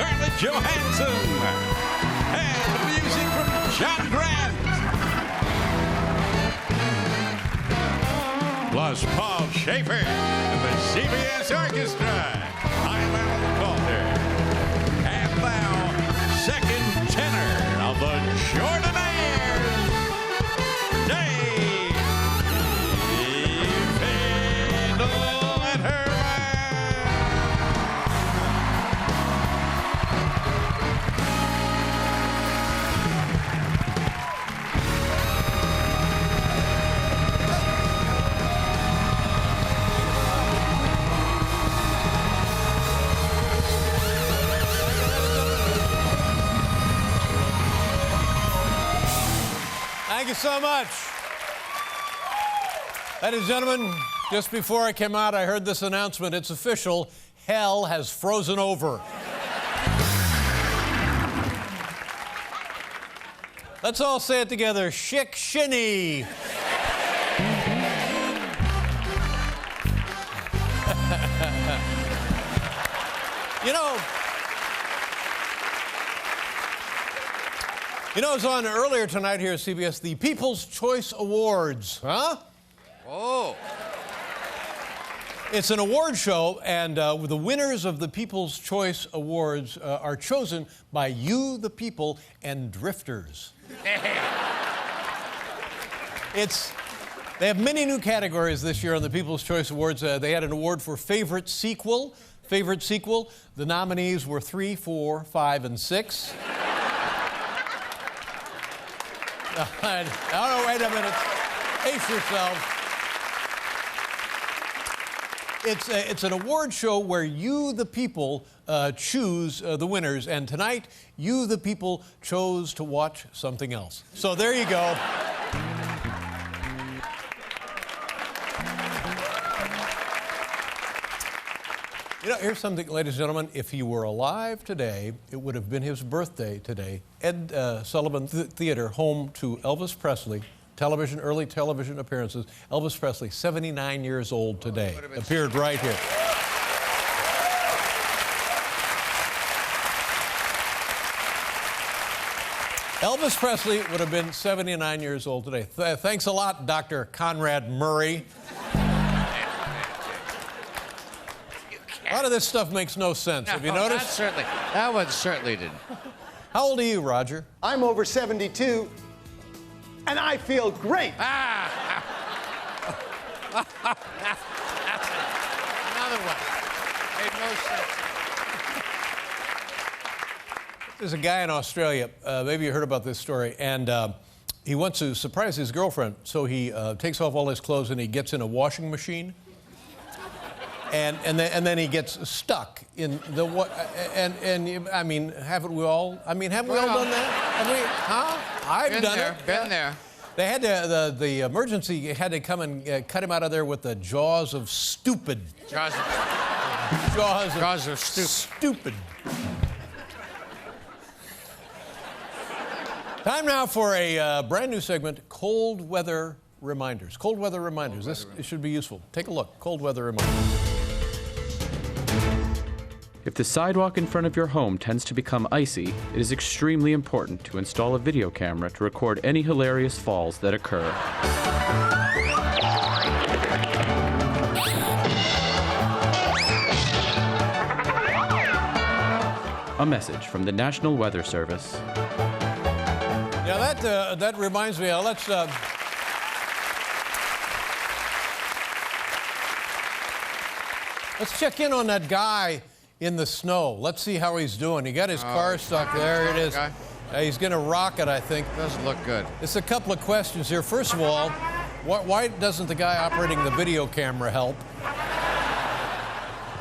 Scarlett Johansson. And music from John Grant. Plus Paul Schaefer and the CBS Orchestra. I'm Alan Calder. And now, second tenor of the Jordanaires, Dave Letterman. Thank you so much. Ladies and gentlemen, just before I came out, I heard this announcement. It's official. Hell has frozen over. Let's all say it together. Shik shinny. You know, it was on earlier tonight here at CBS, the People's Choice Awards, huh? Oh. It's an award show, and the winners of the People's Choice Awards are chosen by you, the people, and drifters. They have many new categories this year on the People's Choice Awards. They had an award for favorite sequel. The nominees were 3, 4, 5, and 6. Oh, wait a minute. Pace yourself. It's an award show where you, the people, choose the winners. And tonight, you, the people, chose to watch something else. So there you go. You know, here's something, ladies and gentlemen. If he were alive today, it would have been his birthday today. Ed Sullivan Theater, home to Elvis Presley, early television appearances. Elvis Presley, 79 years old today, appeared right here. Elvis Presley would have been 79 years old today. Thanks a lot, Dr. Conrad Murray. A lot of this stuff makes no sense. Have you noticed? That one certainly didn't. How old are you, Roger? I'm over 72, and I feel great. Another one. Made no sense. There's a guy in Australia, maybe you heard about this story, and he wants to surprise his girlfriend, so he takes off all his clothes and he gets in a washing machine. And then he gets stuck in the I mean, haven't we all? I mean, haven't we all done that? Have we? Huh? I've done it. Been there. They had to, the emergency had to come and cut him out of there with the jaws of stupid. Jaws of stupid. Time now for a brand new segment, Cold Weather Reminders. Cold Weather Reminders. This should be useful. Take a look. Cold Weather Reminders. If the sidewalk in front of your home tends to become icy, it is extremely important to install a video camera to record any hilarious falls that occur. A message from the National Weather Service. Yeah, that reminds me. Let's check in on that guy in the snow. Let's see how he's doing. He got his car stuck. There it is. He's going to rock it, I think. Doesn't look good. It's a couple of questions here. First of all, why doesn't the guy operating the video camera help?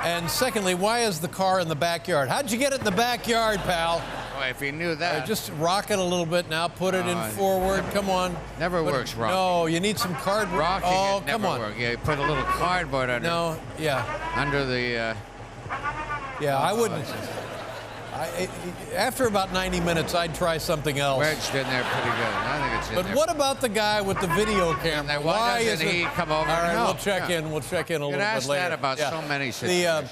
And secondly, why is the car in the backyard? How'd you get it in the backyard, pal? Boy, if he knew that. Just rock it a little bit now. Put it in forward. Come on. Never works rocking. No, you need some cardboard. Rocking oh, it never come on. works. Yeah, you put a little cardboard under. No, yeah. Under the. Yeah, I wouldn't. After about 90 minutes, I'd try something else. Wedged in there pretty good. I think it's in But there. what about the guy with the video camera? Why doesn't he come over? All right, No, we'll check in. We'll check in a little bit later. Ask that about so many situations.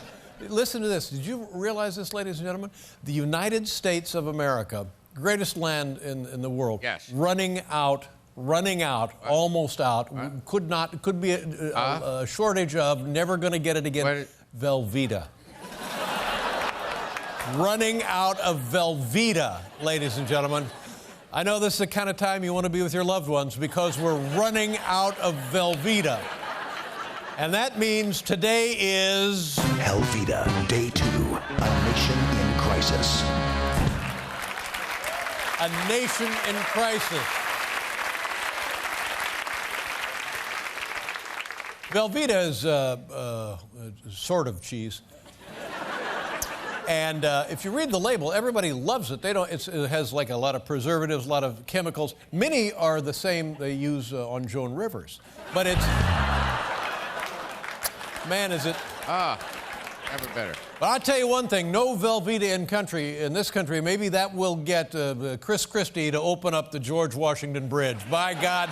Listen to this. Did you realize this, ladies and gentlemen? The United States of America, greatest land in the world, yes, running out, almost out, could be a shortage of, never going to get it again. Velveeta. Running out of Velveeta, ladies and gentlemen. I know this is the kind of time you want to be with your loved ones because we're running out of Velveeta. And that means today is... Velveeta, Day 2, A Nation in Crisis. A nation in crisis. Velveeta is sort of cheese. And if you read the label, everybody loves it. It has like a lot of preservatives, a lot of chemicals. Many are the same they use on Joan Rivers. But it's... Man, is it... Never better. But I'll tell you one thing, no Velveeta in this country, maybe that will get Chris Christie to open up the George Washington Bridge. By God.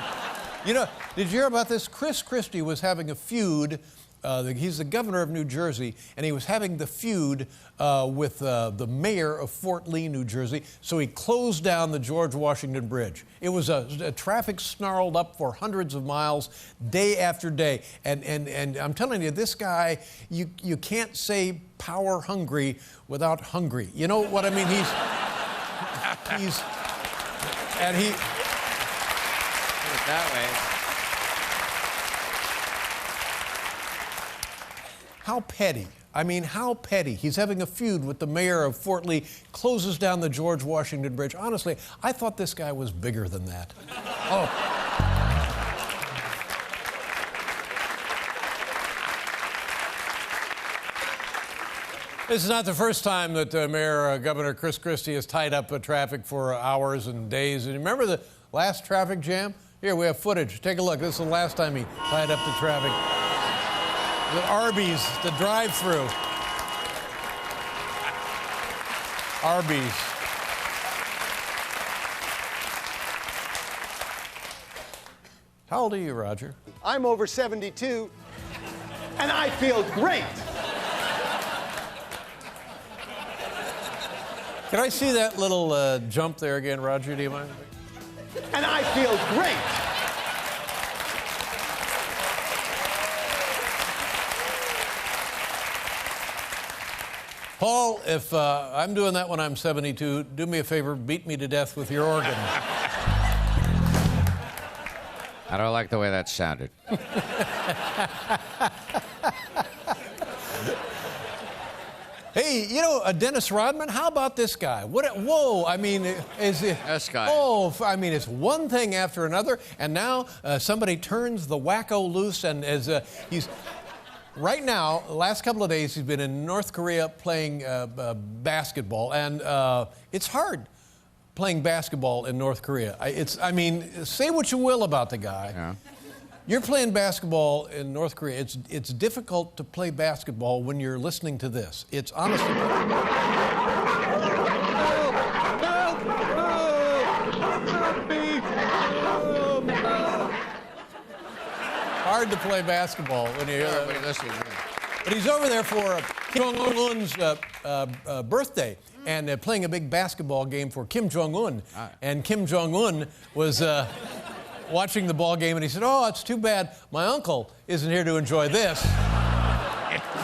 You know, did you hear about this? Chris Christie was having a feud. He's the governor of New Jersey, and he was having the feud with the mayor of Fort Lee, New Jersey, so he closed down the George Washington Bridge. It was a traffic snarled up for hundreds of miles, day after day. And I'm telling you, this guy, you can't say power hungry without hungry. You know what I mean? And he... Put it that way. How petty. I mean, how petty. He's having a feud with the mayor of Fort Lee, closes down the George Washington Bridge. Honestly, I thought this guy was bigger than that. Oh. This is not the first time that Governor Chris Christie has tied up traffic for hours and days. And remember the last traffic jam? Here, we have footage. Take a look. This is the last time he tied up the traffic. The Arby's, the drive-through. Arby's. How old are you, Roger? I'm over 72, and I feel great. Can I see that little jump there again, Roger? Do you mind? And I feel great. Paul, if I'm doing that when I'm 72, do me a favor, beat me to death with your organ. I don't like the way that sounded. Hey, you know, Dennis Rodman, how about this guy? Whoa, I mean, is it... This guy. Oh, I mean, it's one thing after another, and now somebody turns the wacko loose, and he's... Right now, the last couple of days, he's been in North Korea playing basketball, and it's hard playing basketball in North Korea. I mean, say what you will about the guy. Yeah. You're playing basketball in North Korea. It's difficult to play basketball when you're listening to this. It's honestly... Hard to play basketball when you hear that. But he's over there for Kim Jong-un's birthday and playing a big basketball game for Kim Jong-un. And Kim Jong-un was watching the ball game, and he said, "Oh, it's too bad my uncle isn't here to enjoy this."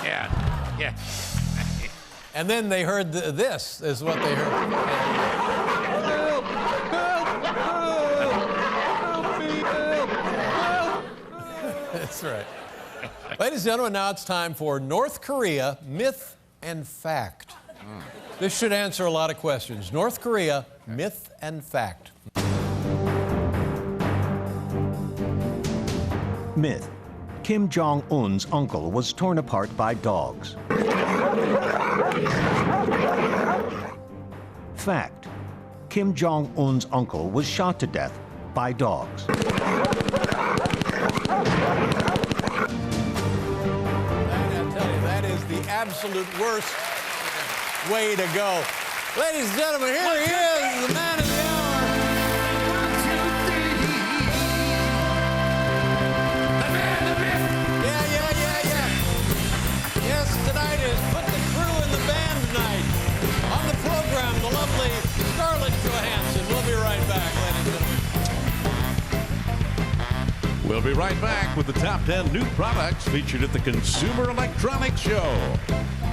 Yeah. And then they heard this is what they heard. That's right. Ladies and gentlemen, now it's time for North Korea Myth and Fact. This should answer a lot of questions. North Korea Myth and Fact. Myth. Kim Jong-un's uncle was torn apart by dogs. Fact. Kim Jong-un's uncle was shot to death by dogs. Absolute worst way to go. Ladies and gentlemen, here he is, the man of the hour. The man, the myth. Yeah. Yes, tonight is Put the Scarlett Johansson. We'll be right back, ladies and gentlemen. We'll be right back with the top 10 new products featured at the Consumer Electronics Show.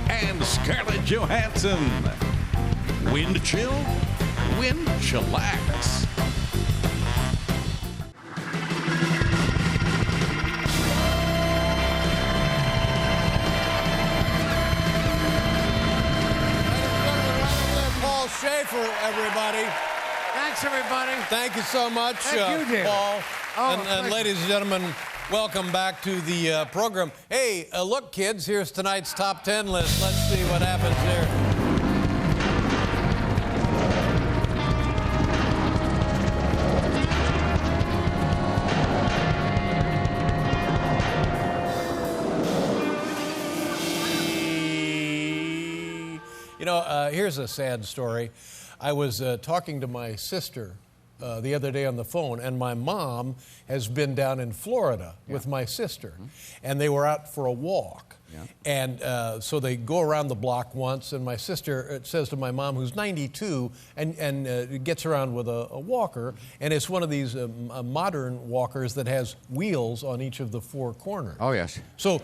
And Scarlett Johansson. Wind chill? Wind chillax. Paul Schaefer, everybody. Thanks, everybody. Thank you so much, Thank you, David. Paul. Oh, and thank ladies and gentlemen, welcome back to the program. Hey, look, kids, here's tonight's top 10 list. Let's see what happens here. You know, here's a sad story. I was talking to my sister the other day on the phone, and my mom has been down in Florida with my sister, and they were out for a walk. And so they go around the block once, and my sister says to my mom, who's 92, and gets around with a walker, and it's one of these modern walkers that has wheels on each of the four corners. Oh, yes. So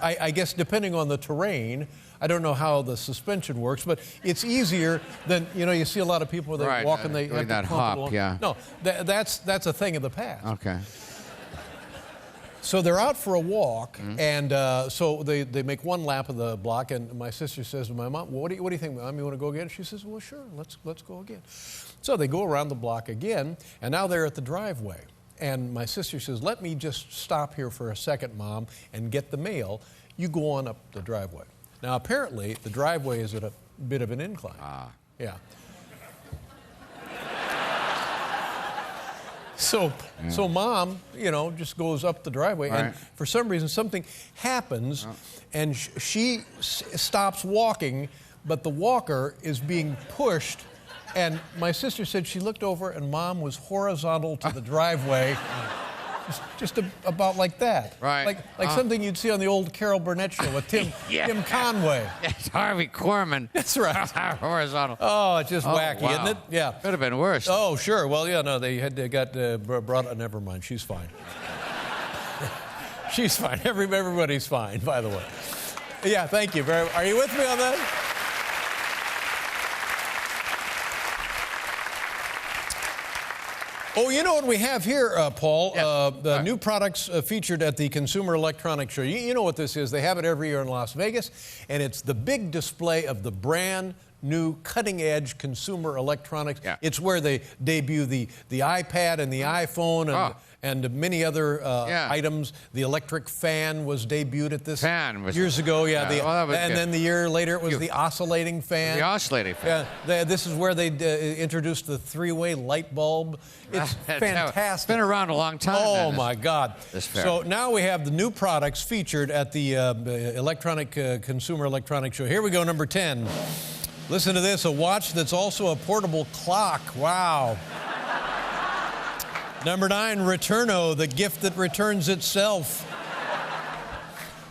I guess depending on the terrain, I don't know how the suspension works, but it's easier than, you see a lot of people that walk and they doing have to that clump hop, along. yeah. No, that's a thing of the past. Okay. So they're out for a walk, and so they make one lap of the block, and my sister says to my mom, well, what do you think, Mom? You want to go again? She says, well, sure, let's go again. So they go around the block again, and now they're at the driveway. And my sister says, let me just stop here for a second, Mom, and get the mail. You go on up the driveway. Now, apparently, the driveway is at a bit of an incline. Yeah. So Mom, just goes up the driveway, and for some reason, something happens, and she stops walking, but the walker is being pushed, and my sister said she looked over, and Mom was horizontal to the driveway. Just about like that. Right. Like something you'd see on the old Carol Burnett show with Tim Conway. It's Harvey Korman. That's right. Horizontal. Oh, it's just wacky, wow. isn't it? Yeah. Could have been worse. Oh, sure. Well, yeah, no, they got brought. Never mind. She's fine. She's fine. Everybody's fine, by the way. Yeah, thank you. Are you with me on that? Oh, you know what we have here, Paul? Yes. The new products featured at the Consumer Electronics Show. You know what this is. They have it every year in Las Vegas, and it's the big display of the brand new cutting-edge consumer electronics. Yeah. It's where they debut the iPad and the iPhone and many other items. The electric fan was debuted at this years ago. Yeah, and then the year later it was the oscillating fan. The oscillating fan. Yeah, this is where they introduced the three-way light bulb. It's fantastic. It's been around a long time. Oh, my God. So now we have the new products featured at the Consumer Electronics Show. Here we go, number 10. Listen to this, a watch that's also a portable clock. Wow. Number 9, Returno, the gift that returns itself.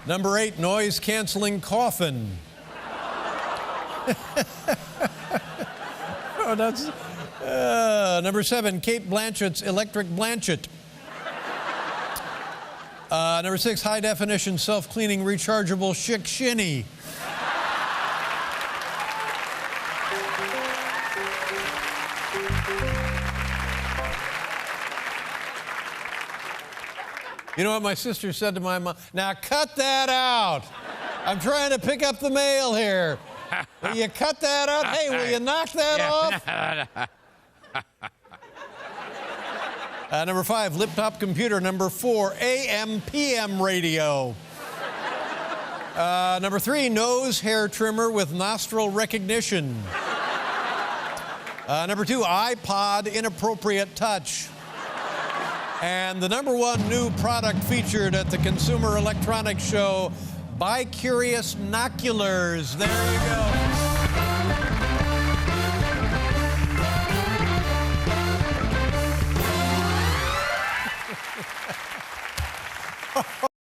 Number 8, noise-canceling coffin. Oh, that's... number 7, Kate Blanchett's electric Blanchett. Number 6, high-definition self-cleaning rechargeable Schick Shinny. You know what my sister said to my mom? Now cut that out. I'm trying to pick up the mail here. Will you cut that out? Hey, will you knock that off? Number 5, laptop computer. Number 4, AM/PM radio. Number 3, nose hair trimmer with nostril recognition. Number 2, iPod inappropriate touch. And the number 1 new product featured at the Consumer Electronics Show, Bi-Curious Noculars. There you go.